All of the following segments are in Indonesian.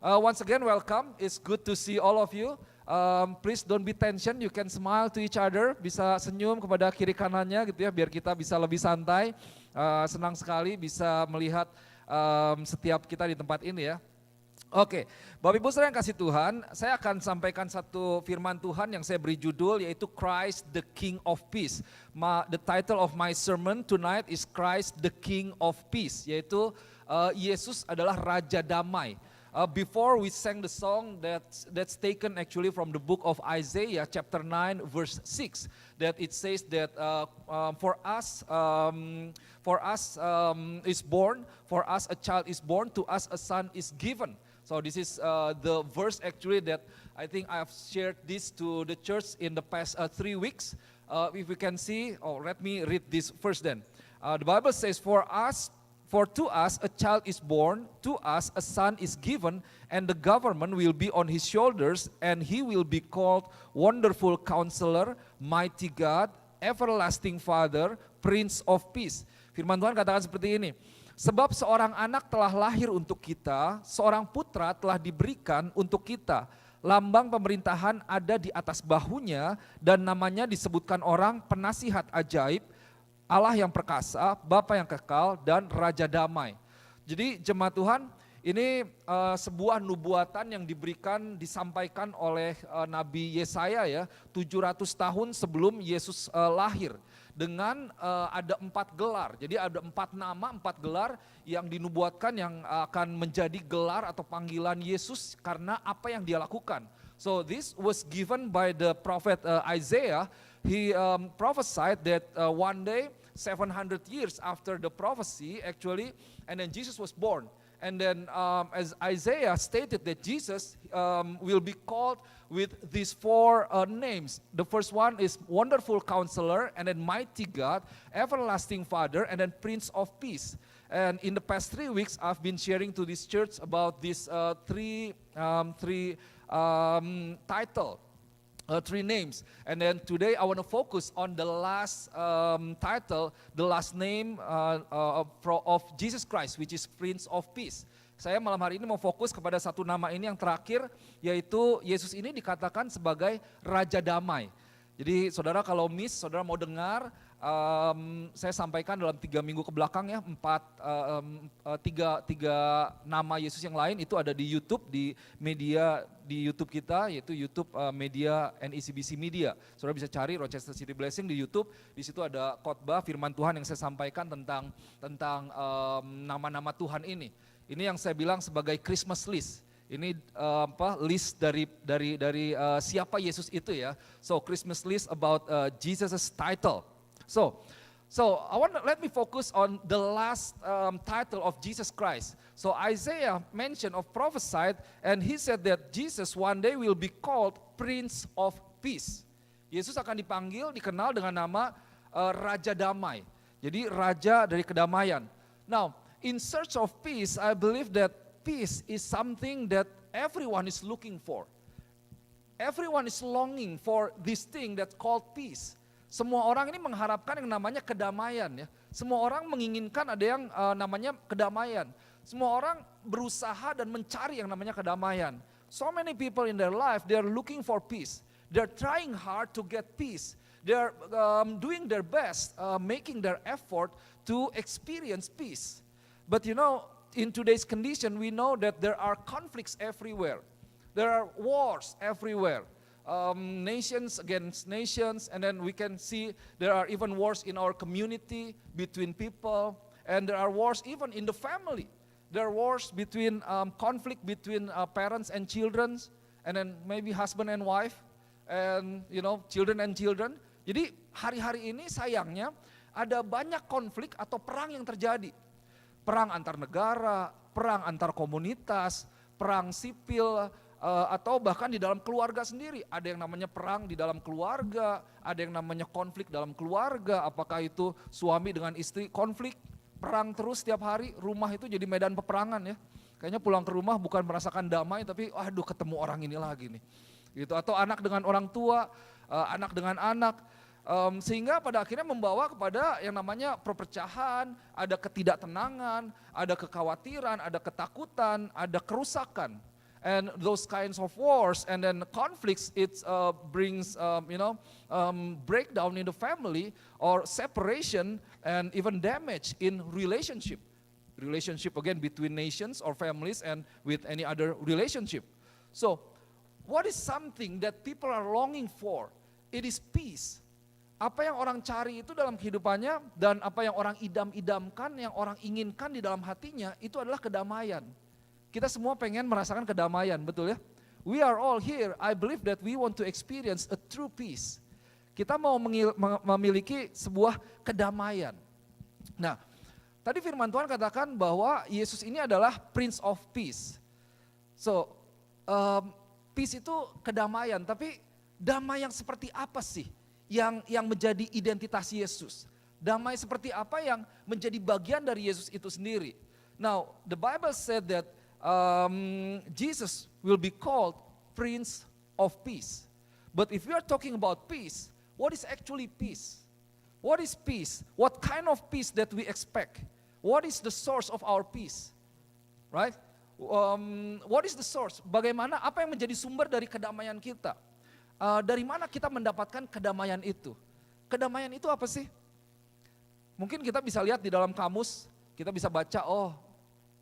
Once again, welcome. It's good to see all of you. Please don't be tension. You can smile to each other. Bisa senyum kepada kiri kanannya gitu ya, biar kita bisa lebih santai. Senang sekali bisa melihat setiap kita di tempat ini ya. Oke, Bapak Ibu saudara yang kasih Tuhan, saya akan sampaikan satu firman Tuhan yang saya beri judul yaitu Christ the King of Peace. The title of my sermon tonight is Christ the King of Peace, yaitu Yesus adalah Raja Damai. Before we sang the song that's taken actually from the book of Isaiah chapter 9 verse 6, that it says that for us is born, for us a child is born, to us a son is given. So this is the verse actually that I think I have shared this to the church in the past 3 weeks. If we can see, let me read this first then. The Bible says, For to us a child is born, to us a son is given, and the government will be on his shoulders, and he will be called Wonderful Counselor, Mighty God, Everlasting Father, Prince of Peace. Firman Tuhan katakan seperti ini. Sebab seorang anak telah lahir untuk kita, seorang putra telah diberikan untuk kita. Lambang pemerintahan ada di atas bahunya dan namanya disebutkan orang penasihat ajaib, Allah yang perkasa, Bapa yang kekal, dan Raja Damai. Jadi jemaat Tuhan, ini sebuah nubuatan yang disampaikan oleh Nabi Yesaya ya, 700 tahun sebelum Yesus lahir. Dengan ada 4 gelar, jadi ada 4 nama, 4 gelar yang dinubuatkan yang akan menjadi gelar atau panggilan Yesus karena apa yang dia lakukan. So this was given by the prophet Isaiah. He prophesied that one day 700 years after the prophecy actually, and then Jesus was born. And then as Isaiah stated that Jesus will be called with these 4 names. The first one is Wonderful Counselor, and then Mighty God, Everlasting Father, and then Prince of Peace. And in the past 3 weeks, I've been sharing to this church about these three title. 3 names, and then today I want to focus on the last title, the last name of Jesus Christ, which is Prince of Peace. Saya malam hari ini mau fokus kepada satu nama ini yang terakhir, yaitu Yesus ini dikatakan sebagai Raja Damai. Jadi saudara kalau saudara mau dengar, saya sampaikan dalam 3 minggu ke belakang ya, tiga nama Yesus yang lain itu ada di YouTube, di media di YouTube kita, yaitu YouTube media NECBC Media. Saudara bisa cari Rochester City Blessing di YouTube, di situ ada khotbah firman Tuhan yang saya sampaikan tentang nama-nama Tuhan ini. Ini yang saya bilang sebagai Christmas list. Ini list dari siapa Yesus itu ya. So Christmas list about Jesus' title. So let me focus on the last title of Jesus Christ. So Isaiah mentioned of prophesied, and he said that Jesus one day will be called Prince of Peace. Yesus akan dikenal dengan nama Raja Damai. Jadi Raja dari kedamaian. Now, in search of peace, I believe that peace is something that everyone is looking for. Everyone is longing for this thing that's called peace. Semua orang ini mengharapkan yang namanya kedamaian ya. Semua orang menginginkan ada yang namanya kedamaian. Semua orang berusaha dan mencari yang namanya kedamaian. So many people in their life, they are looking for peace. They're trying hard to get peace. They're doing their best, making their effort to experience peace. But you know, in today's condition, we know that there are conflicts everywhere. There are wars everywhere. Nations against nations, and then we can see there are even wars in our community between people, and there are wars even in the family. There are wars between conflict between parents and children, and then maybe husband and wife, and children and children. Jadi hari-hari ini sayangnya ada banyak konflik atau perang yang terjadi. Perang antar negara, perang antar komunitas, perang sipil, atau bahkan di dalam keluarga sendiri. Ada yang namanya perang di dalam keluarga, ada yang namanya konflik dalam keluarga, apakah itu suami dengan istri konflik, perang terus setiap hari, rumah itu jadi medan peperangan ya. Kayaknya pulang ke rumah bukan merasakan damai, tapi aduh ketemu orang ini lagi nih. Gitu. Atau anak dengan orang tua, anak dengan anak. Sehingga pada akhirnya membawa kepada yang namanya perpecahan, ada ketidaktenangan, ada kekhawatiran, ada ketakutan, ada kerusakan. And those kinds of wars and then conflicts, it brings breakdown in the family or separation and even damage in relationship. Relationship again between nations or families and with any other relationship. So, what is something that people are longing for? It is peace. Apa yang orang cari itu dalam kehidupannya dan apa yang orang idam-idamkan, yang orang inginkan di dalam hatinya itu adalah kedamaian. Kita semua pengen merasakan kedamaian, betul ya? We are all here, I believe that we want to experience a true peace. Kita mau memiliki sebuah kedamaian. Nah, tadi firman Tuhan katakan bahwa Yesus ini adalah Prince of Peace. So, peace itu kedamaian, tapi damai yang seperti apa sih yang menjadi identitas Yesus? Damai seperti apa yang menjadi bagian dari Yesus itu sendiri? Now, the Bible said that Jesus will be called Prince of Peace. But if we are talking about peace, what is actually peace? What is peace? What kind of peace that we expect? What is the source of our peace? Right? What is the source? Bagaimana, apa yang menjadi sumber dari kedamaian kita? Dari mana kita mendapatkan kedamaian itu? Kedamaian itu apa sih? Mungkin kita bisa lihat di dalam kamus, kita bisa baca,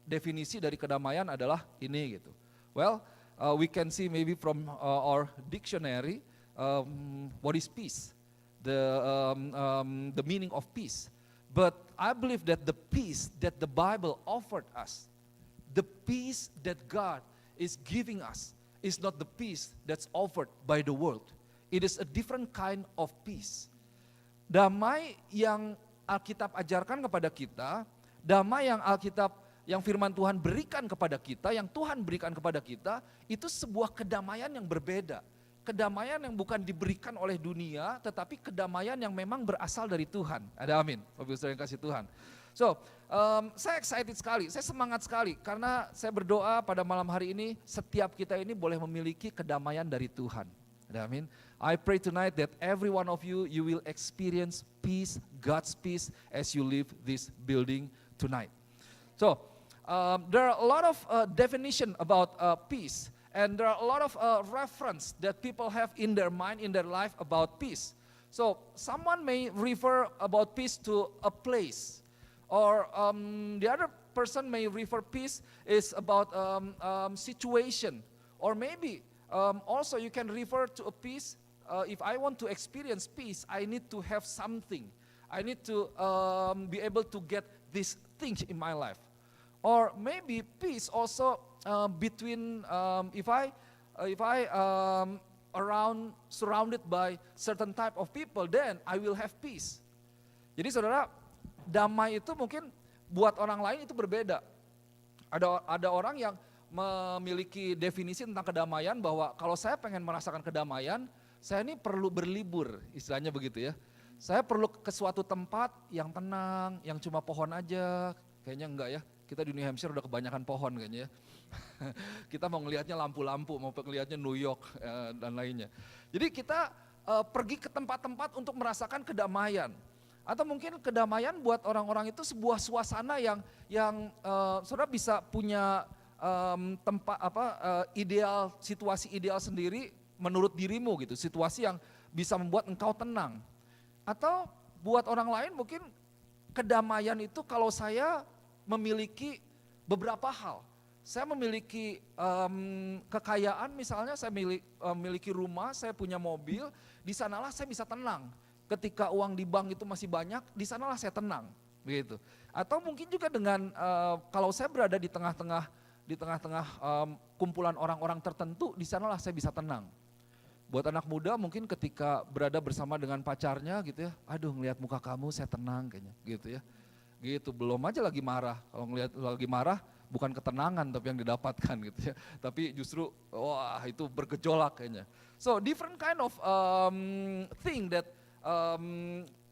definisi dari kedamaian adalah ini gitu. Well, we can see maybe from our dictionary, what is peace, the meaning of peace. But I believe that the peace that the Bible offered us, the peace that God is giving us, is not the peace that's offered by the world. It is a different kind of peace. Damai yang Alkitab ajarkan kepada kita, damai yang firman Tuhan berikan kepada kita, yang Tuhan berikan kepada kita, itu sebuah kedamaian yang berbeda. Kedamaian yang bukan diberikan oleh dunia, tetapi kedamaian yang memang berasal dari Tuhan. Ada amin, Bapak Ibu Saudara yang kasih Tuhan. So, saya excited sekali, saya semangat sekali, karena saya berdoa pada malam hari ini, setiap kita ini boleh memiliki kedamaian dari Tuhan. Ada amin. I pray tonight that every one of you, you will experience peace, God's peace, as you leave this building tonight. So, there are a lot of definition about peace, and there are a lot of reference that people have in their mind, in their life about peace. So, someone may refer about peace to a place, or the other person may refer peace is about situation, or maybe also you can refer to a peace. If I want to experience peace, I need to have something. I need to be able to get these things in my life. Or maybe peace also between if I surrounded by certain type of people, then I will have peace. Jadi saudara, damai itu mungkin buat orang lain itu berbeda. Ada orang yang memiliki definisi tentang kedamaian bahwa kalau saya pengen merasakan kedamaian, saya ini perlu berlibur, istilahnya begitu ya. Saya perlu ke suatu tempat yang tenang, yang cuma pohon aja. Kayaknya enggak ya, kita di New Hampshire udah kebanyakan pohon kayaknya ya. Kita mau ngelihatnya lampu-lampu, mau ngelihatnya New York dan lainnya. Jadi kita pergi ke tempat-tempat untuk merasakan kedamaian. Atau mungkin kedamaian buat orang-orang itu sebuah suasana yang saudara bisa punya tempat ideal, situasi ideal sendiri menurut dirimu gitu, situasi yang bisa membuat engkau tenang. Atau buat orang lain mungkin kedamaian itu kalau saya memiliki beberapa hal. Saya memiliki kekayaan, misalnya saya memiliki rumah, saya punya mobil, di sanalah saya bisa tenang. Ketika uang di bank itu masih banyak, di sanalah saya tenang, begitu. Atau mungkin juga dengan kalau saya berada di tengah-tengah kumpulan orang-orang tertentu, di sanalah saya bisa tenang. Buat anak muda mungkin ketika berada bersama dengan pacarnya gitu ya, aduh ngelihat muka kamu saya tenang kayaknya, gitu ya. Gitu, belum aja lagi marah. Kalau ngelihat lagi marah, bukan ketenangan tapi yang didapatkan gitu ya. Tapi justru wah itu bergejolak kayaknya. So different kind of thing that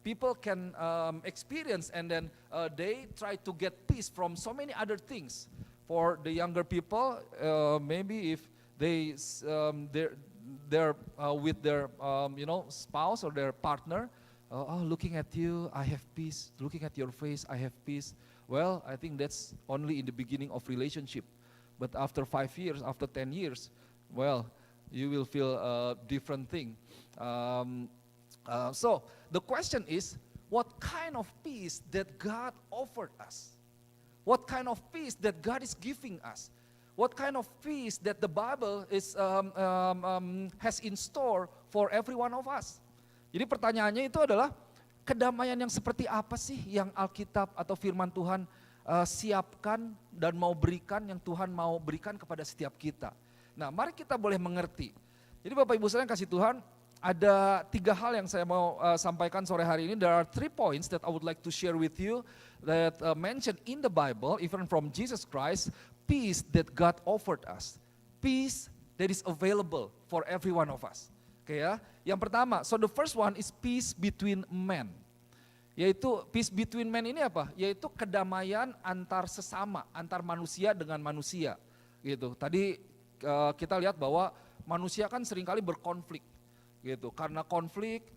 people can experience, and then they try to get peace from so many other things. For the younger people, maybe if they're with their spouse or their partner, looking at you, I have peace. Looking at your face, I have peace. Well, I think that's only in the beginning of relationship. But after 5 years, after 10 years, well, you will feel a different thing. So the question is, what kind of peace that God offered us? What kind of peace that God is giving us? What kind of peace that the Bible has in store for every one of us? Jadi pertanyaannya itu adalah, kedamaian yang seperti apa sih yang Alkitab atau firman Tuhan siapkan dan mau berikan, yang Tuhan mau berikan kepada setiap kita. Nah, mari kita boleh mengerti. Jadi Bapak Ibu sekalian kasih Tuhan, ada 3 hal yang saya mau sampaikan sore hari ini. There are 3 points that I would like to share with you that mentioned in the Bible, even from Jesus Christ, peace that God offered us. Peace that is available for every one of us. Oke ya, yang pertama, so the first one is peace between men. Yaitu peace between men ini apa? Yaitu kedamaian antar sesama, antar manusia dengan manusia. Gitu. Tadi kita lihat bahwa manusia kan seringkali berkonflik. Gitu. Karena konflik,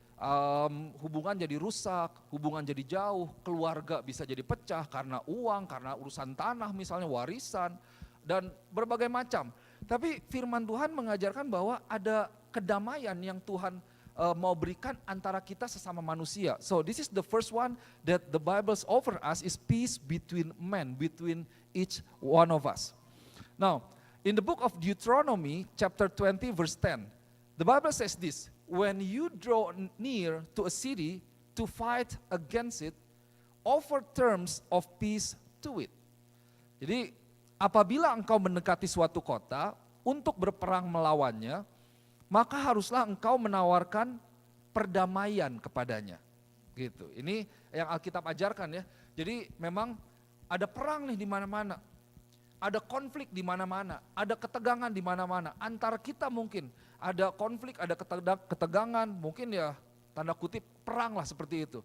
hubungan jadi rusak, hubungan jadi jauh, keluarga bisa jadi pecah karena uang, karena urusan tanah misalnya, warisan, dan berbagai macam. Tapi firman Tuhan mengajarkan bahwa ada kedamaian yang Tuhan mau berikan antara kita sesama manusia. So this is the first one that the Bibles offer us, is peace between men, between each one of us. Now, in the book of Deuteronomy chapter 20 verse 10, the Bible says this, when you draw near to a city to fight against it, offer terms of peace to it. Jadi apabila engkau mendekati suatu kota untuk berperang melawannya, maka haruslah engkau menawarkan perdamaian kepadanya. Gitu. Ini yang Alkitab ajarkan ya. Jadi memang ada perang nih di mana-mana. Ada konflik di mana-mana, ada ketegangan di mana-mana. Antara kita mungkin ada konflik, ada ketegangan, mungkin ya tanda kutip perang lah seperti itu.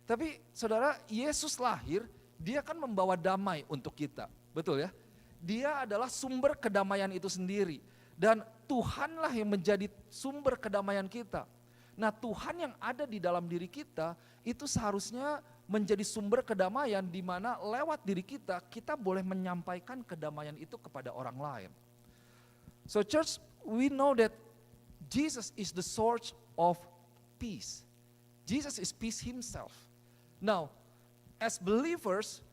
Tapi saudara, Yesus lahir, dia kan membawa damai untuk kita. Betul ya? Dia adalah sumber kedamaian itu sendiri. Dan Tuhanlah yang menjadi sumber kedamaian kita. Nah, Tuhan yang ada di dalam diri kita itu seharusnya menjadi sumber kedamaian, di mana lewat diri kita, kita boleh menyampaikan kedamaian itu kepada orang lain. So church, we know that Jesus is the source of peace. Jesus is peace himself. Now, as believers,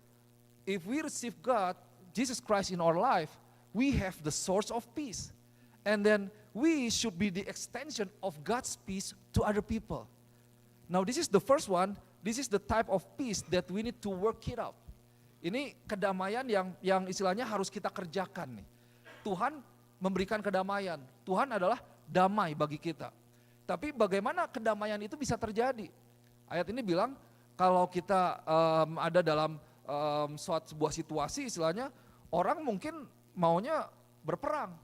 if we receive God, Jesus Christ in our life, we have the source of peace. And then we should be the extension of God's peace to other people. Now this is the first one, this is the type of peace that we need to work it out. Ini kedamaian yang istilahnya harus kita kerjakan nih. Tuhan memberikan kedamaian, Tuhan adalah damai bagi kita. Tapi bagaimana kedamaian itu bisa terjadi? Ayat ini bilang kalau kita ada dalam suatu sebuah situasi, istilahnya orang mungkin maunya berperang.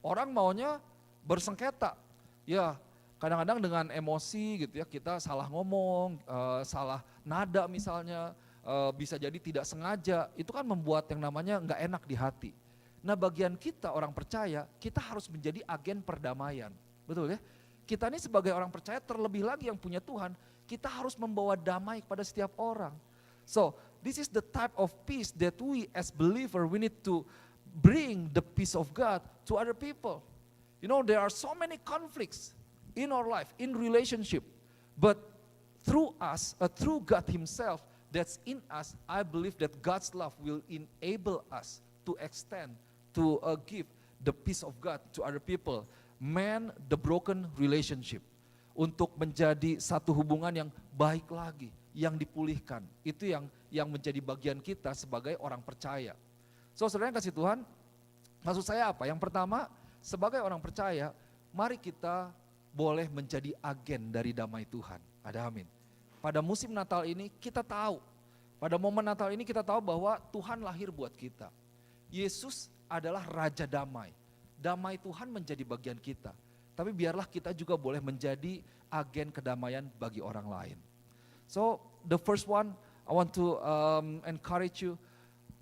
Orang maunya bersengketa, ya kadang-kadang dengan emosi gitu ya, kita salah ngomong, salah nada misalnya, bisa jadi tidak sengaja, itu kan membuat yang namanya nggak enak di hati. Nah bagian kita orang percaya, kita harus menjadi agen perdamaian, betul ya? Kita ini sebagai orang percaya, terlebih lagi yang punya Tuhan, kita harus membawa damai kepada setiap orang. So this is the type of peace that we as believer, we need to bring the peace of God to other people. You know, there are so many conflicts in our life, in relationship, but through us, through God himself that's in us, I believe that God's love will enable us to extend, to give the peace of God to other people. Man, the broken relationship, untuk menjadi satu hubungan yang baik lagi, yang dipulihkan. Itu yang menjadi bagian kita sebagai orang percaya. So saudara yang kasih Tuhan, maksud saya apa? Yang pertama, sebagai orang percaya, mari kita boleh menjadi agen dari damai Tuhan. Ada amin. Pada musim Natal ini kita tahu, pada momen Natal ini kita tahu bahwa Tuhan lahir buat kita. Yesus adalah Raja Damai. Damai Tuhan menjadi bagian kita. Tapi biarlah kita juga boleh menjadi agen kedamaian bagi orang lain. So the first one, I want to encourage you,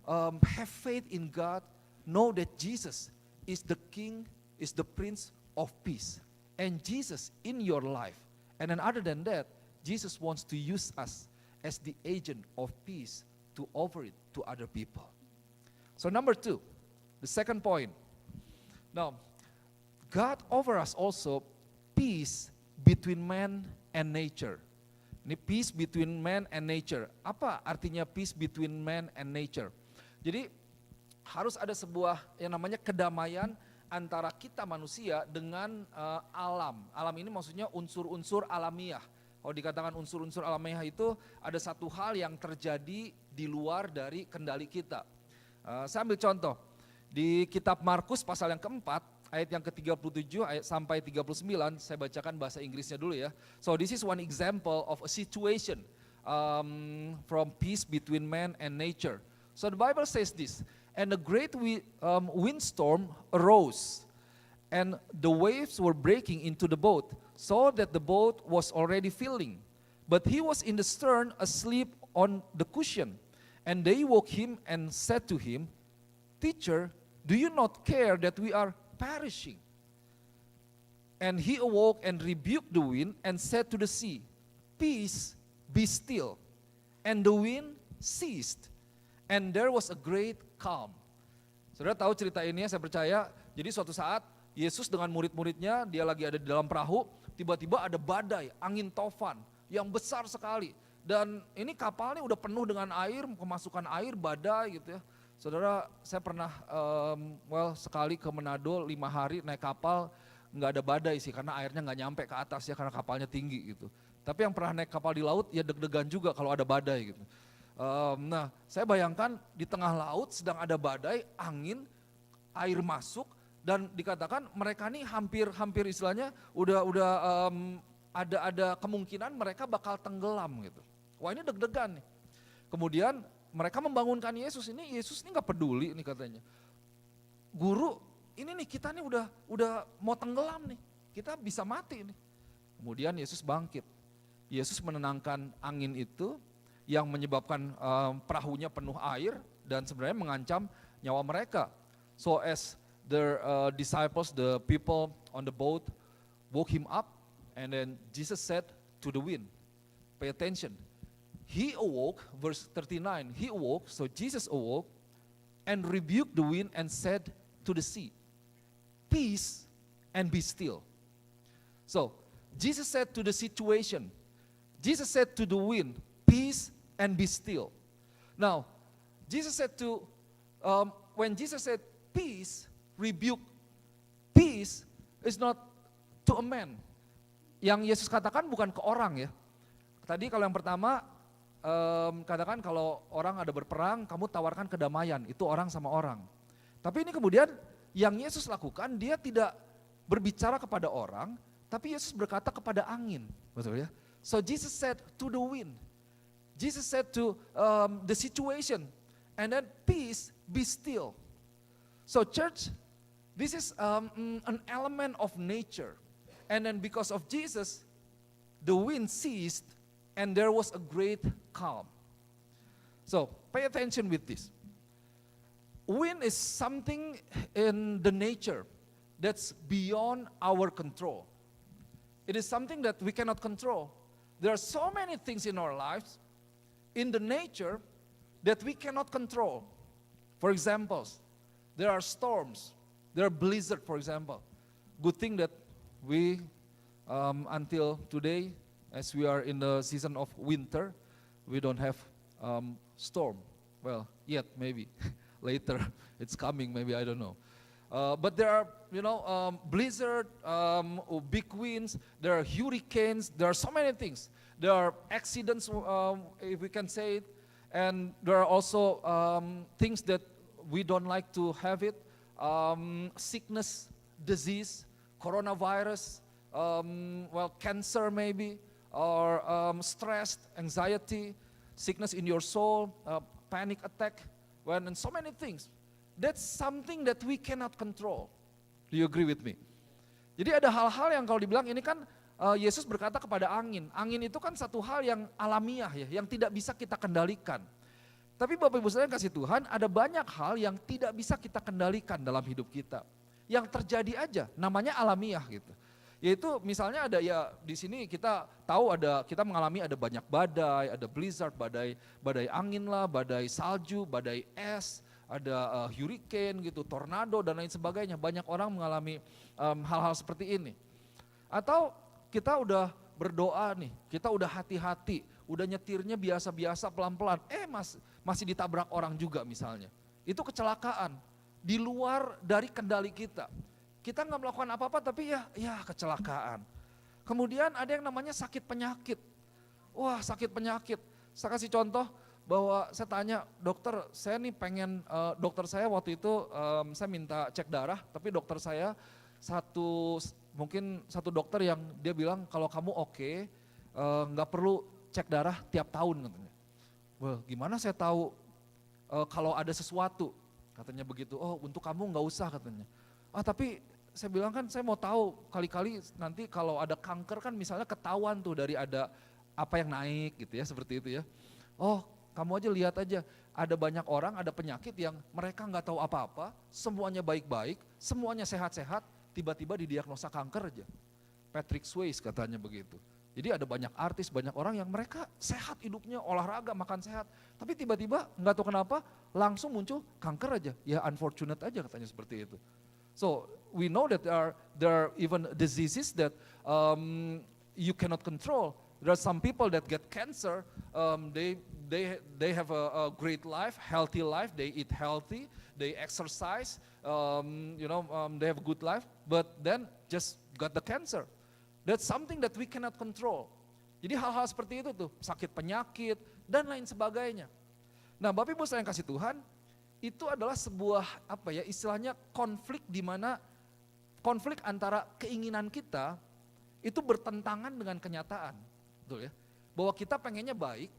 have faith in God, know that Jesus is the King, is the Prince of Peace. And Jesus in your life. And then other than that, Jesus wants to use us as the agent of peace to offer it to other people. So number 2, The second point. Now, God offers us also peace between man and nature. Ini peace between man and nature. Apa artinya peace between man and nature? Jadi harus ada sebuah yang namanya kedamaian antara kita manusia dengan alam. Alam ini maksudnya unsur-unsur alamiah. Kalau dikatakan unsur-unsur alamiah itu ada satu hal yang terjadi di luar dari kendali kita. Saya ambil contoh, di kitab Markus pasal yang keempat, ayat yang ke-37 ayat sampai 39, saya bacakan bahasa Inggrisnya dulu ya. So this is one example of a situation from peace between man and nature. So the Bible says this, and a great windstorm arose, and the waves were breaking into the boat, so that the boat was already filling. But he was in the stern asleep on the cushion. And they woke him and said to him, Teacher, do you not care that we are perishing? And he awoke and rebuked the wind and said to the sea, Peace, be still. And the wind ceased. And there was a great calm. Saudara tahu cerita ini ya, saya percaya. Jadi suatu saat Yesus dengan murid-muridnya, dia lagi ada di dalam perahu, tiba-tiba ada badai, angin tofan yang besar sekali. Dan ini kapalnya udah penuh dengan air, kemasukan air, badai gitu ya. Saudara, saya pernah sekali ke Manado 5 hari naik kapal, nggak ada badai sih karena airnya nggak nyampe ke atas ya karena kapalnya tinggi gitu. Tapi yang pernah naik kapal di laut ya deg-degan juga kalau ada badai gitu. Nah, saya bayangkan di tengah laut sedang ada badai, angin, air masuk dan dikatakan mereka nih hampir istilahnya udah ada kemungkinan mereka bakal tenggelam gitu. Wah ini deg-degan nih. Kemudian mereka membangunkan Yesus ini nggak peduli nih katanya. Guru, ini nih kita nih udah mau tenggelam nih, kita bisa mati nih. Kemudian Yesus bangkit. Yesus menenangkan angin itu yang menyebabkan perahunya penuh air dan sebenarnya mengancam nyawa mereka. So as the disciples, the people on the boat woke him up, and then Jesus said to the wind, pay attention. He awoke, verse 39, he awoke, so Jesus awoke and rebuked the wind and said to the sea, peace and be still. So Jesus said to the situation, Jesus said to the wind, peace and be still. Now, Jesus said when Jesus said peace, rebuke, peace is not to a man. Yang Yesus katakan bukan ke orang ya. Tadi kalau yang pertama, katakan kalau orang ada berperang, kamu tawarkan kedamaian, itu orang sama orang. Tapi ini kemudian yang Yesus lakukan, dia tidak berbicara kepada orang, tapi Yesus berkata kepada angin, betul ya? So Jesus said to the wind, Jesus said to the situation, and then peace, be still. So church, this is an element of nature. And then because of Jesus, the wind ceased and there was a great calm. So pay attention with this. Wind is something in the nature that's beyond our control. It is something that we cannot control. There are so many things in our lives, in the nature, that we cannot control. For example, there are storms, there are blizzards, for example. Good thing that we, until today, as we are in the season of winter, we don't have storm. Well, yet maybe. Later, it's coming, maybe, I don't know. But there are, blizzard, big winds, there are hurricanes, there are so many things. There are accidents, if we can say it, and there are also things that we don't like to have it, sickness, disease, coronavirus, cancer maybe, or stress, anxiety, sickness in your soul, panic attack, and so many things. That's something that we cannot control. Do you agree with me? Jadi ada hal-hal yang kalau dibilang ini kan Yesus berkata kepada angin. Angin itu kan satu hal yang alamiah ya, yang tidak bisa kita kendalikan. Tapi Bapak Ibu Saudara kasih Tuhan, ada banyak hal yang tidak bisa kita kendalikan dalam hidup kita. Yang terjadi aja, namanya alamiah gitu. Yaitu misalnya ada ya di sini kita tahu kita mengalami ada banyak badai, ada blizzard, badai angin lah, badai salju, badai es, ada hurricane gitu, tornado dan lain sebagainya. Banyak orang mengalami hal-hal seperti ini. Atau kita udah berdoa nih, kita udah hati-hati, udah nyetirnya biasa-biasa pelan-pelan, masih ditabrak orang juga misalnya. Itu kecelakaan, di luar dari kendali kita. Kita nggak melakukan apa-apa tapi ya kecelakaan. Kemudian ada yang namanya sakit penyakit. Wah, sakit penyakit. Saya kasih contoh bahwa saya tanya, dokter saya nih pengen, dokter saya waktu itu saya minta cek darah, tapi dokter saya mungkin satu dokter yang dia bilang kalau kamu oke, nggak perlu cek darah tiap tahun katanya. Wah, gimana saya tahu kalau ada sesuatu, katanya begitu. Oh, untuk kamu nggak usah katanya. Tapi saya bilang kan saya mau tahu, kali-kali nanti kalau ada kanker kan misalnya ketahuan tuh dari ada apa yang naik gitu ya, seperti itu ya. Oh, kamu aja lihat aja, ada banyak orang, ada penyakit yang mereka nggak tahu apa-apa, semuanya baik-baik, semuanya sehat-sehat, tiba-tiba didiagnosa kanker aja. Patrick Swayze katanya begitu. Jadi ada banyak artis, banyak orang yang mereka sehat hidupnya, olahraga, makan sehat, tapi tiba-tiba nggak tahu kenapa langsung muncul kanker aja. Ya unfortunate aja katanya seperti itu. So we know that there are even diseases that you cannot control. There are some people that get cancer. They have a great life, healthy life. They eat healthy, they exercise. They have a good life, but then just got the cancer. That's something that we cannot control. Jadi hal-hal seperti itu tuh, sakit penyakit dan lain sebagainya. Nah, Bapak Ibu sayang kasih Tuhan, itu adalah sebuah istilahnya konflik, di mana konflik antara keinginan kita itu bertentangan dengan kenyataan, betul ya? Bahwa kita pengennya baik,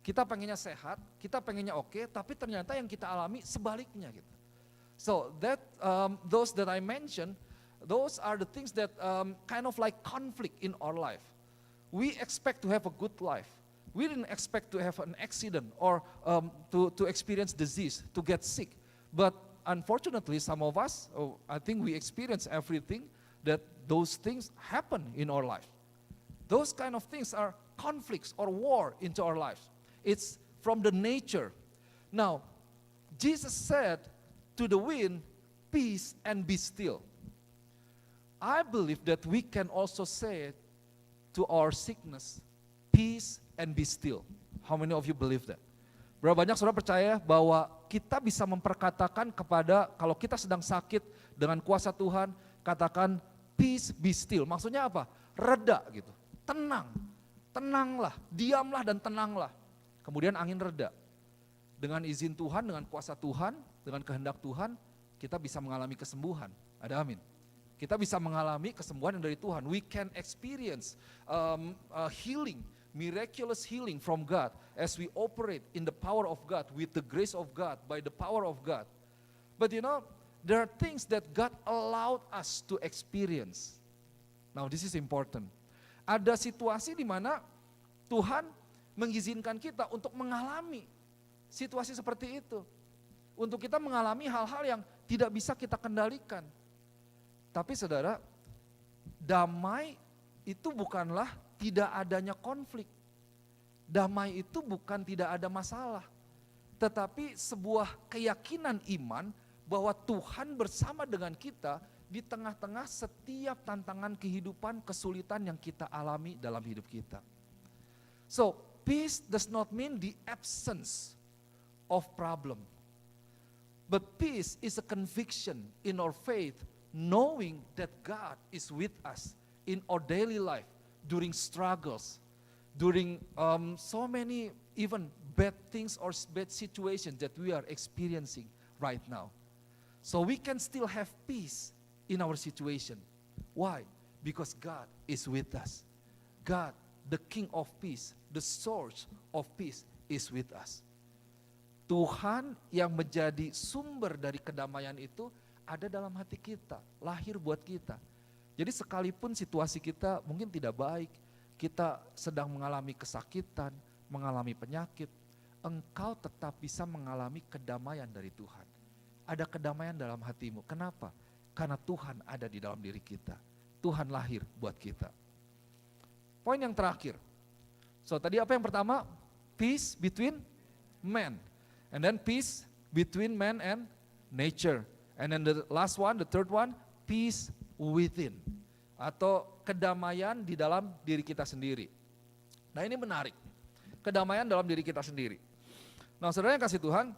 kita pengennya sehat, kita pengennya oke, tapi ternyata yang kita alami sebaliknya gitu. So those that I mentioned, those are the things that kind of like conflict in our life. We expect to have a good life. We didn't expect to have an accident or to experience disease, to get sick. But unfortunately, some of us, I think we experience everything that those things happen in our life. Those kind of things are conflicts or war into our lives. It's from the nature. Now, Jesus said to the wind, peace and be still. I believe that we can also say it to our sickness, peace and be still. How many of you believe that? Berapa banyak saudara percaya bahwa kita bisa memperkatakan kepada, kalau kita sedang sakit, dengan kuasa Tuhan, katakan peace be still. Maksudnya apa? Reda gitu, tenang, tenanglah, diamlah dan tenanglah. Kemudian angin reda. Dengan izin Tuhan, dengan kuasa Tuhan, dengan kehendak Tuhan, kita bisa mengalami kesembuhan. Ada amin. Kita bisa mengalami kesembuhan yang dari Tuhan. We can experience healing, miraculous healing from God as we operate in the power of God, with the grace of God, by the power of God. But there are things that God allowed us to experience. Now this is important. Ada situasi di mana Tuhan mengizinkan kita untuk mengalami situasi seperti itu. Untuk kita mengalami hal-hal yang tidak bisa kita kendalikan. Tapi saudara, damai itu bukanlah tidak adanya konflik. Damai itu bukan tidak ada masalah. Tetapi sebuah keyakinan iman bahwa Tuhan bersama dengan kita di tengah-tengah setiap tantangan kehidupan, kesulitan yang kita alami dalam hidup kita. So, peace does not mean the absence of problem. But peace is a conviction in our faith, knowing that God is with us in our daily life, during struggles, during so many even bad things or bad situations that we are experiencing right now. So we can still have peace in our situation. Why? Because God is with us. God, the King of peace, the source of peace, is with us. Tuhan yang menjadi sumber dari kedamaian itu ada dalam hati kita, lahir buat kita. Jadi sekalipun situasi kita mungkin tidak baik, kita sedang mengalami kesakitan, mengalami penyakit, engkau tetap bisa mengalami kedamaian dari Tuhan. Ada kedamaian dalam hatimu. Kenapa? Karena Tuhan ada di dalam diri kita. Tuhan lahir buat kita. Poin yang terakhir. So tadi apa yang pertama? Peace between men. And then peace between man and nature. And then the last one, the third one, peace within. Atau kedamaian di dalam diri kita sendiri. Nah ini menarik, kedamaian dalam diri kita sendiri. Nah saudara yang kasih Tuhan,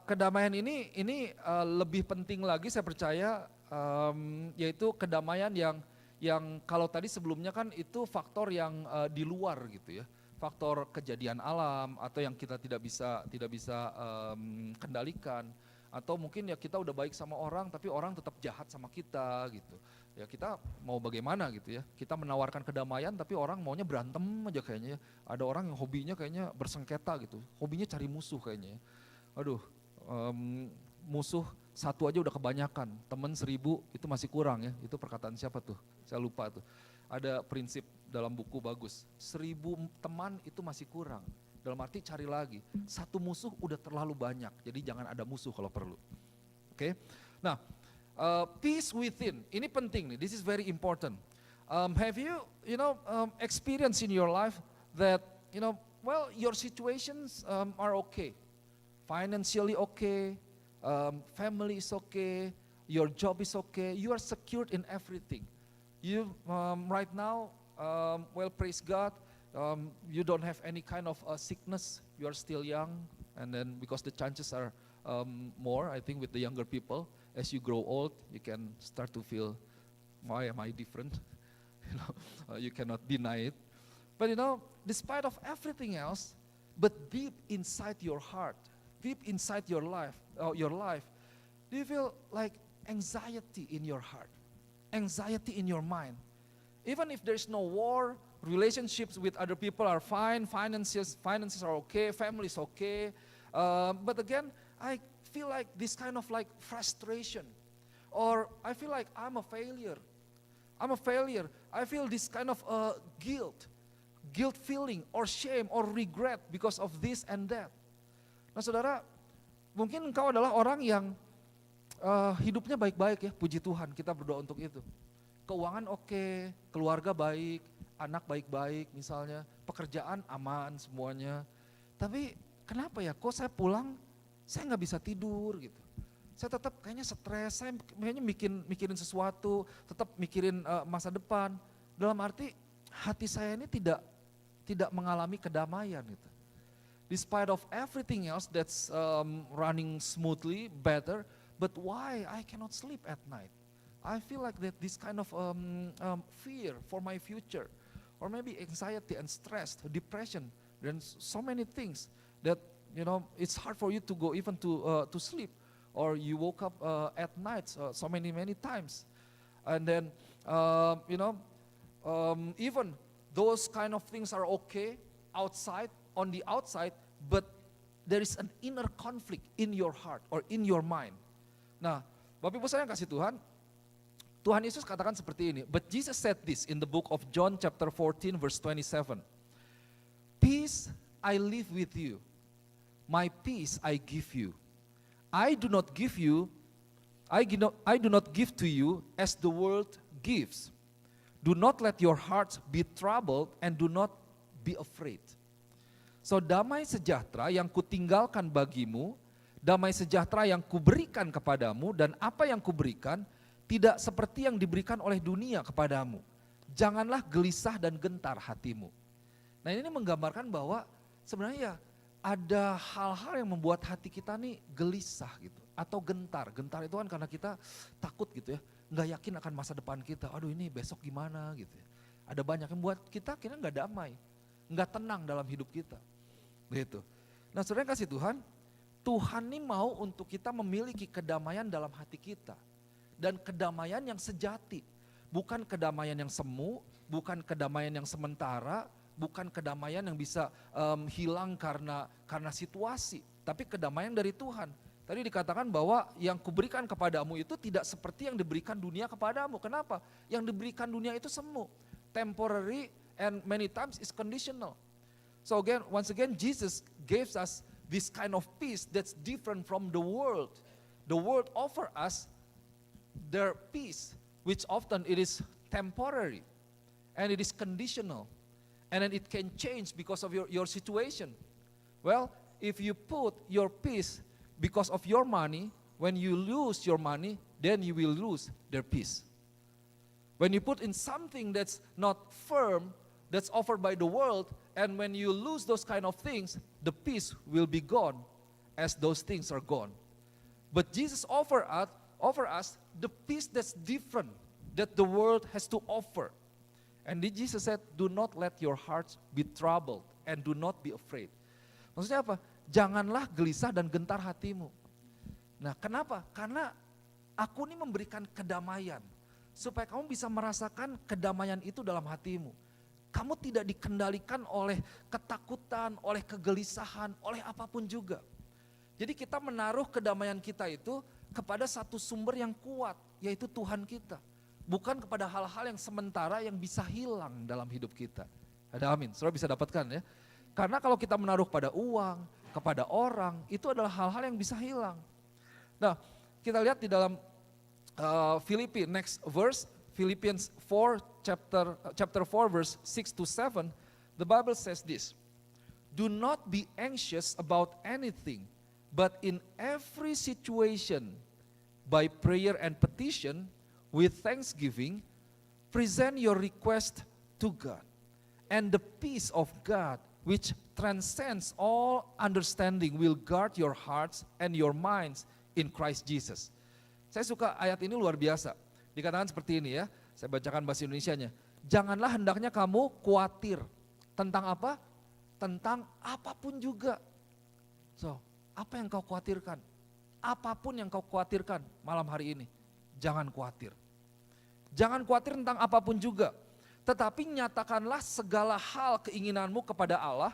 kedamaian ini lebih penting lagi saya percaya, yaitu kedamaian yang kalau tadi sebelumnya kan itu faktor yang di luar gitu ya. Faktor kejadian alam atau yang kita tidak bisa kendalikan, atau mungkin ya kita udah baik sama orang tapi orang tetap jahat sama kita gitu. Ya kita mau bagaimana gitu ya. Kita menawarkan kedamaian tapi orang maunya berantem aja kayaknya ya. Ada orang yang hobinya kayaknya bersengketa gitu. Hobinya cari musuh kayaknya ya. Aduh, musuh satu aja udah kebanyakan, temen 1000 itu masih kurang ya. Itu perkataan siapa tuh? Saya lupa tuh. Ada prinsip dalam buku bagus, 1000 teman itu masih kurang. Dalam arti cari lagi, satu musuh udah terlalu banyak, jadi jangan ada musuh kalau perlu. Oke, nah peace within, ini penting nih, this is very important. Have you experience in your life that your situations are okay, financially okay, family is okay, your job is okay, you are secured in everything. You right now, praise God, you don't have any kind of sickness, you are still young, and then because the chances are more, I think with the younger people, as you grow old, you can start to feel, why am I different? You cannot deny it. But despite of everything else, but deep inside your heart, deep inside your life, do you feel like anxiety in your heart? Anxiety in your mind. Even if there's no war, relationships with other people are fine, finances are okay, family is okay. But again, I feel like this kind of like frustration, or I feel like I'm a failure. I feel this kind of guilt feeling or shame or regret because of this and that. Nah saudara, mungkin engkau adalah orang yang hidupnya baik-baik ya, puji Tuhan, kita berdoa untuk itu. Keuangan oke, keluarga baik, anak baik-baik misalnya, pekerjaan aman semuanya. Tapi kenapa ya, kok saya pulang, saya nggak bisa tidur gitu. Saya tetap kayaknya stres, saya kayaknya mikirin sesuatu, tetap mikirin masa depan. Dalam arti hati saya ini tidak mengalami kedamaian gitu. Despite of everything else that's running smoothly, better, but why I cannot sleep at night? I feel like that this kind of fear for my future, or maybe anxiety and stress, depression, and so many things that it's hard for you to go even to sleep, or you woke up at night so many times, and then even those kind of things are okay on the outside, but there is an inner conflict in your heart or in your mind. Nah, Bapak Ibu saya yang kasih Tuhan Yesus katakan seperti ini. But Jesus said this in the book of John chapter 14 verse 27. Peace I live with you, my peace I give you. I do not give to you as the world gives. Do not let your hearts be troubled and do not be afraid. So damai sejahtera yang kutinggalkan bagimu, damai sejahtera yang kuberikan kepadamu, dan apa yang kuberikan tidak seperti yang diberikan oleh dunia kepadamu. Janganlah gelisah dan gentar hatimu. Nah ini menggambarkan bahwa sebenarnya ada hal-hal yang membuat hati kita nih gelisah gitu, atau gentar. Gentar itu kan karena kita takut gitu ya, nggak yakin akan masa depan kita. Aduh ini besok gimana gitu ya. Ada banyak yang membuat kita kira nggak damai, nggak tenang dalam hidup kita. Gitu. Nah saudara yang kasih Tuhan nih mau untuk kita memiliki kedamaian dalam hati kita. Dan kedamaian yang sejati. Bukan kedamaian yang semu, bukan kedamaian yang sementara, bukan kedamaian yang bisa hilang karena situasi. Tapi kedamaian dari Tuhan. Tadi dikatakan bahwa yang kuberikan kepadamu itu tidak seperti yang diberikan dunia kepadamu. Kenapa? Yang diberikan dunia itu semu. Temporary and many times is conditional. So once again Jesus gives us this kind of peace that's different from the world. The world offer us their peace, which often it is temporary and it is conditional, and then it can change because of your situation. Well, if you put your peace because of your money, when you lose your money, then you will lose their peace. When you put in something that's not firm, that's offered by the world, and when you lose those kind of things, the peace will be gone as those things are gone. But Jesus offer us the peace that's different, that the world has to offer. And Jesus said, do not let your hearts be troubled and do not be afraid. Maksudnya apa? Janganlah gelisah dan gentar hatimu. Nah, kenapa? Karena aku ini memberikan kedamaian, supaya kamu bisa merasakan kedamaian itu dalam hatimu. Kamu tidak dikendalikan oleh ketakutan, oleh kegelisahan, oleh apapun juga. Jadi kita menaruh kedamaian kita itu kepada satu sumber yang kuat, yaitu Tuhan kita. Bukan kepada hal-hal yang sementara yang bisa hilang dalam hidup kita. Ada amin, saudara bisa dapatkan ya. Karena kalau kita menaruh pada uang, kepada orang, itu adalah hal-hal yang bisa hilang. Nah, kita lihat di dalam Filipi, next verse, Philippians 4, chapter 4, verse 6 to 7, the Bible says this, do not be anxious about anything, but in every situation, by prayer and petition, with thanksgiving, present your request to God. And the peace of God, which transcends all understanding, will guard your hearts and your minds in Christ Jesus. Saya suka ayat ini luar biasa. Dikatakan seperti ini ya, saya bacakan bahasa Indonesianya. Janganlah hendaknya kamu khawatir. Tentang apa? Tentang apapun juga. So, apa yang kau khawatirkan? Apapun yang kau khawatirkan malam hari ini, jangan khawatir. Jangan khawatir tentang apapun juga. Tetapi nyatakanlah segala hal keinginanmu kepada Allah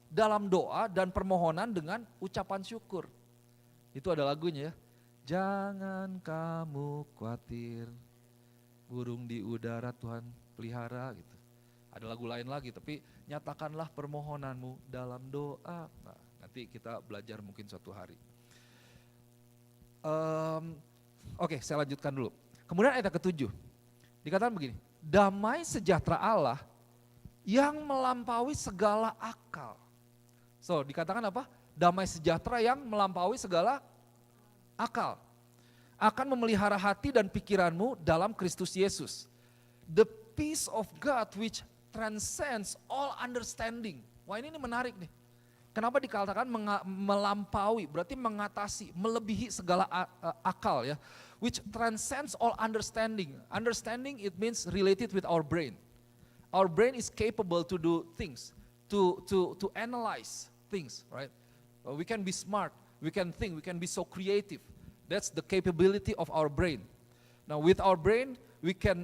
dalam doa dan permohonan dengan ucapan syukur. Itu ada lagunya ya. Jangan kamu khawatir, burung di udara Tuhan pelihara gitu. Ada lagu lain lagi, tapi nyatakanlah permohonanmu dalam doa. Nah, nanti kita belajar mungkin suatu hari. Oke, saya lanjutkan dulu. Kemudian ayat ke-7, dikatakan begini, damai sejahtera Allah yang melampaui segala akal. So, dikatakan apa? Damai sejahtera yang melampaui segala akal akan memelihara hati dan pikiranmu dalam Kristus Yesus. The peace of God which transcends all understanding. Wah, ini menarik nih. Kenapa dikatakan melampaui, berarti mengatasi, melebihi segala akal ya. Which transcends all understanding. Understanding it means related with our brain. Our brain is capable to do things, to analyze things, right? We can be smart, we can think, we can be so creative. That's the capability of our brain. Now with our brain, we can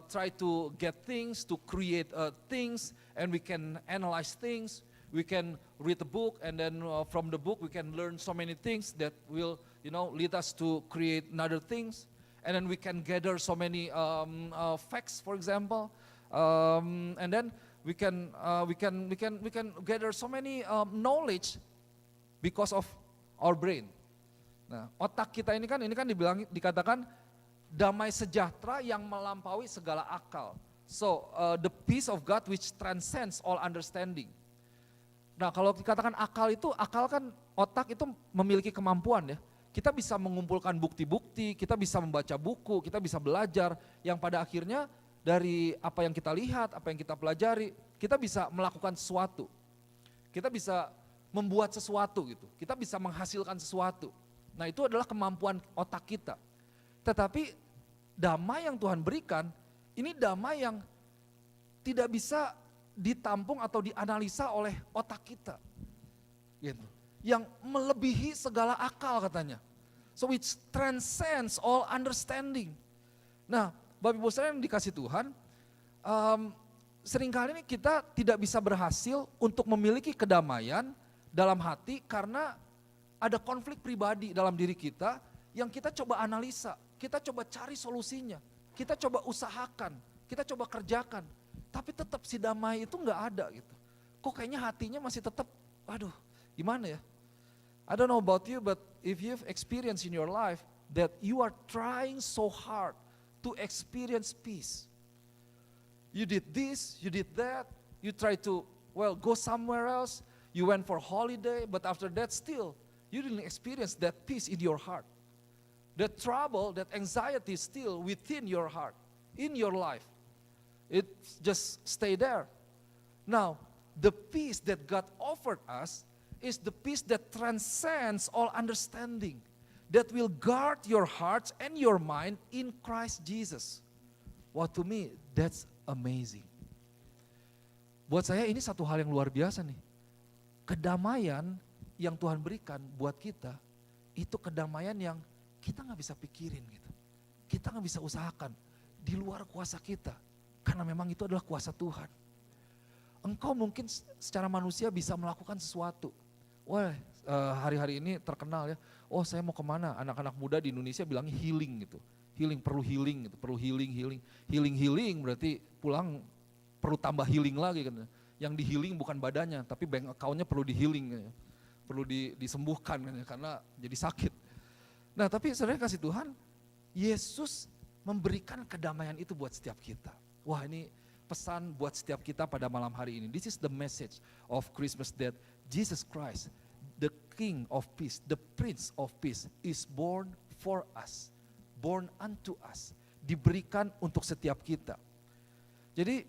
try to get things, to create things, and we can analyze things. We can read a book, and then from the book we can learn so many things that will lead us to create another things. And then we can gather so many facts, for example, and then we can gather so many knowledge because of our brain. Nah, otak kita ini kan dikatakan damai sejahtera yang melampaui segala akal. So, the peace of God which transcends all understanding. Nah, kalau dikatakan akal kan otak itu memiliki kemampuan ya. Kita bisa mengumpulkan bukti-bukti, kita bisa membaca buku, kita bisa belajar, yang pada akhirnya dari apa yang kita lihat, apa yang kita pelajari, kita bisa melakukan sesuatu. Kita bisa membuat sesuatu gitu, kita bisa menghasilkan sesuatu. Nah, itu adalah kemampuan otak kita. Tetapi damai yang Tuhan berikan, ini damai yang tidak bisa ditampung atau dianalisa oleh otak kita. Gitu. Yang melebihi segala akal katanya. So it transcends all understanding. Nah, Bapak Ibu saudara yang dikasih Tuhan, seringkali ini kita tidak bisa berhasil untuk memiliki kedamaian dalam hati karena ada konflik pribadi dalam diri kita yang kita coba analisa, kita coba cari solusinya, kita coba usahakan, kita coba kerjakan, tapi tetap si damai itu nggak ada gitu. Kok kayaknya hatinya masih tetap, aduh gimana ya? I don't know about you, but if you've experienced in your life that you are trying so hard to experience peace. You did this, you did that, you try to, go somewhere else, you went for holiday, but after that still, You didn't experience that peace in your heart. That trouble, that anxiety is still within your heart, in your life. It just stay there. Now, the peace that God offered us is the peace that transcends all understanding, that will guard your hearts and your mind in Christ Jesus. Well, to me, that's amazing. Buat saya ini satu hal yang luar biasa nih. Kedamaian yang Tuhan berikan buat kita, itu kedamaian yang kita gak bisa pikirin gitu. Kita gak bisa usahakan, di luar kuasa kita. Karena memang itu adalah kuasa Tuhan. Engkau mungkin secara manusia bisa melakukan sesuatu. Wah, hari-hari ini terkenal ya. Oh, saya mau kemana? Anak-anak muda di Indonesia bilangnya healing gitu. Perlu healing gitu. Perlu healing berarti pulang perlu tambah healing lagi kan. Yang di healing bukan badannya, tapi bank account-nya perlu di healing. Perlu disembuhkan kan, karena jadi sakit. Nah, tapi saudara kasih Tuhan, Yesus memberikan kedamaian itu buat setiap kita. Wah, ini pesan buat setiap kita pada malam hari ini. This is the message of Christmas, that Jesus Christ, the King of Peace, the Prince of Peace, is born for us, born unto us, diberikan untuk setiap kita. Jadi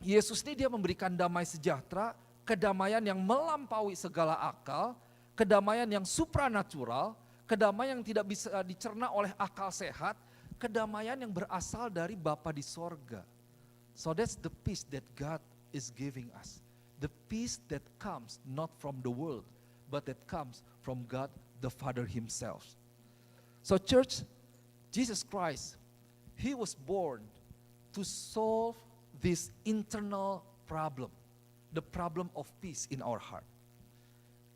Yesus ini dia memberikan damai sejahtera, kedamaian yang melampaui segala akal, kedamaian yang supranatural, kedamaian yang tidak bisa dicerna oleh akal sehat, kedamaian yang berasal dari Bapa di sorga. So that's the peace that God is giving us. The peace that comes not from the world, but that comes from God the Father himself. So church, Jesus Christ, he was born to solve this internal problem, the problem of peace in our heart.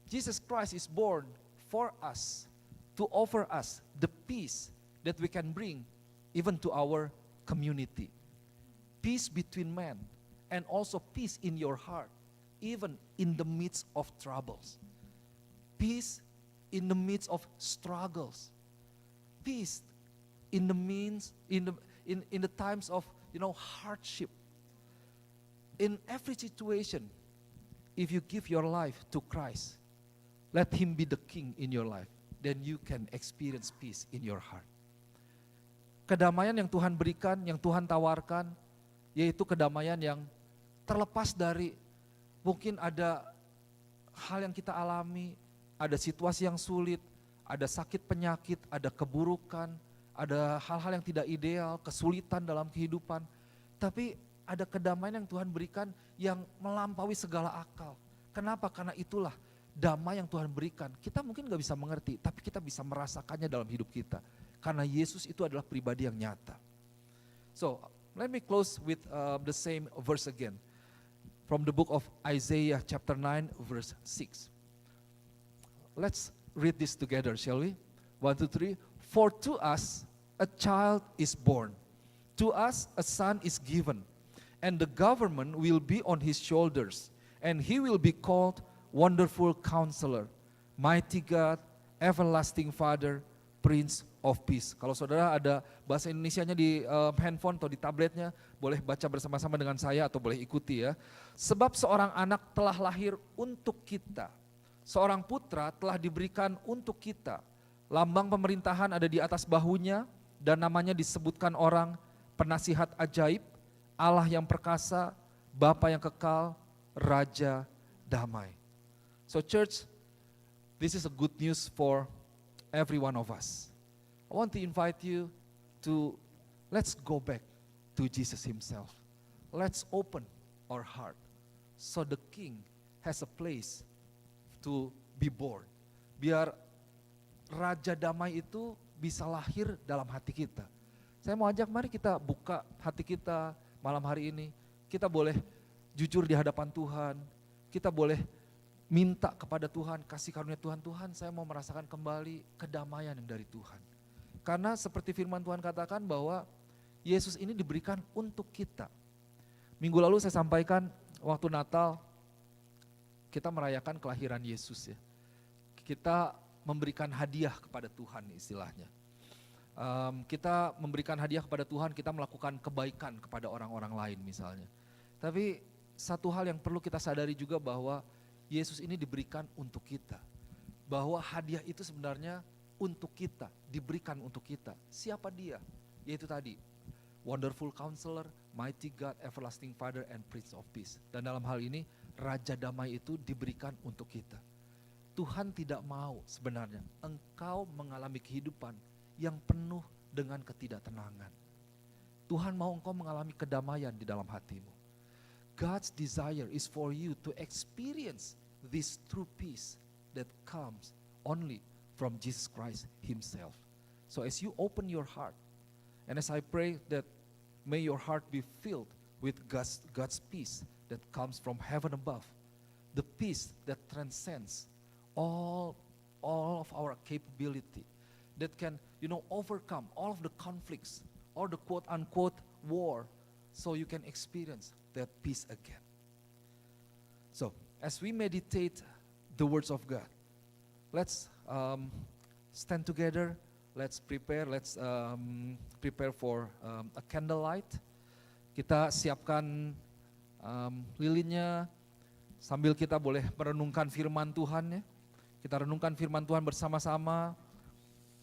Jesus Christ is born for us, to offer us the peace that we can bring even to our community. Peace between men, and also peace in your heart, even in the midst of troubles. Peace in the midst of struggles. Peace in the times of hardship. In every situation, if you give your life to Christ, let him be the king in your life, then you can experience peace in your heart. Kedamaian yang Tuhan berikan, yang Tuhan tawarkan, yaitu kedamaian yang terlepas dari mungkin ada hal yang kita alami, ada situasi yang sulit, ada sakit penyakit, ada keburukan, ada hal-hal yang tidak ideal, kesulitan dalam kehidupan. Tapi ada kedamaian yang Tuhan berikan yang melampaui segala akal. Kenapa? Karena itulah damai yang Tuhan berikan. Kita mungkin gak bisa mengerti, tapi kita bisa merasakannya dalam hidup kita. Karena Yesus itu adalah pribadi yang nyata. So, let me close with the same verse again. From the book of Isaiah chapter 9 verse 6. Let's read this together, shall we? 1, 2, 3. For to us a child is born. To us a son is given. And the government will be on his shoulders. And he will be called Wonderful Counselor, Mighty God, Everlasting Father, Prince of Peace. Kalau saudara ada bahasa Indonesianya di handphone atau di tabletnya, boleh baca bersama-sama dengan saya atau boleh ikuti ya. Sebab seorang anak telah lahir untuk kita, seorang putra telah diberikan untuk kita. Lambang pemerintahan ada di atas bahunya dan namanya disebutkan orang Penasihat Ajaib, Allah yang perkasa, Bapa yang kekal, Raja damai. So church, this is a good news for every one of us. I want to invite you to, let's go back to Jesus himself. Let's open our heart so the King has a place to be born. Biar Raja damai itu bisa lahir dalam hati kita. Saya mau ajak, mari kita buka hati kita malam hari ini. Kita boleh jujur di hadapan Tuhan. Kita boleh minta kepada Tuhan, kasih karunia Tuhan. Tuhan, saya mau merasakan kembali kedamaian yang dari Tuhan. Karena seperti firman Tuhan katakan bahwa Yesus ini diberikan untuk kita. Minggu lalu saya sampaikan waktu Natal, kita merayakan kelahiran Yesus ya. Kita memberikan hadiah kepada Tuhan istilahnya. Kita memberikan hadiah kepada Tuhan, kita melakukan kebaikan kepada orang-orang lain misalnya. Tapi satu hal yang perlu kita sadari juga bahwa Yesus ini diberikan untuk kita. bahwa hadiah itu sebenarnya untuk kita, diberikan untuk kita. Siapa dia? Yaitu tadi, Wonderful Counselor, Mighty God, Everlasting Father, and Prince of Peace. Dan dalam hal ini, Raja Damai itu diberikan untuk kita. Tuhan tidak mau sebenarnya engkau mengalami kehidupan yang penuh dengan ketidaktenangan. Tuhan mau engkau mengalami kedamaian di dalam hatimu. God's desire is for you to experience this true peace that comes only from Jesus Christ Himself. So as you open your heart, and as I pray that may your heart be filled with God's peace that comes from heaven above, the peace that transcends all of our capability, that can overcome all of the conflicts, or the quote-unquote war, so you can experience that peace again. So, as we meditate the words of God, let's stand together, let's prepare for a candlelight. Kita siapkan lilinnya, sambil kita boleh merenungkan firman Tuhan ya. Kita renungkan firman Tuhan bersama-sama.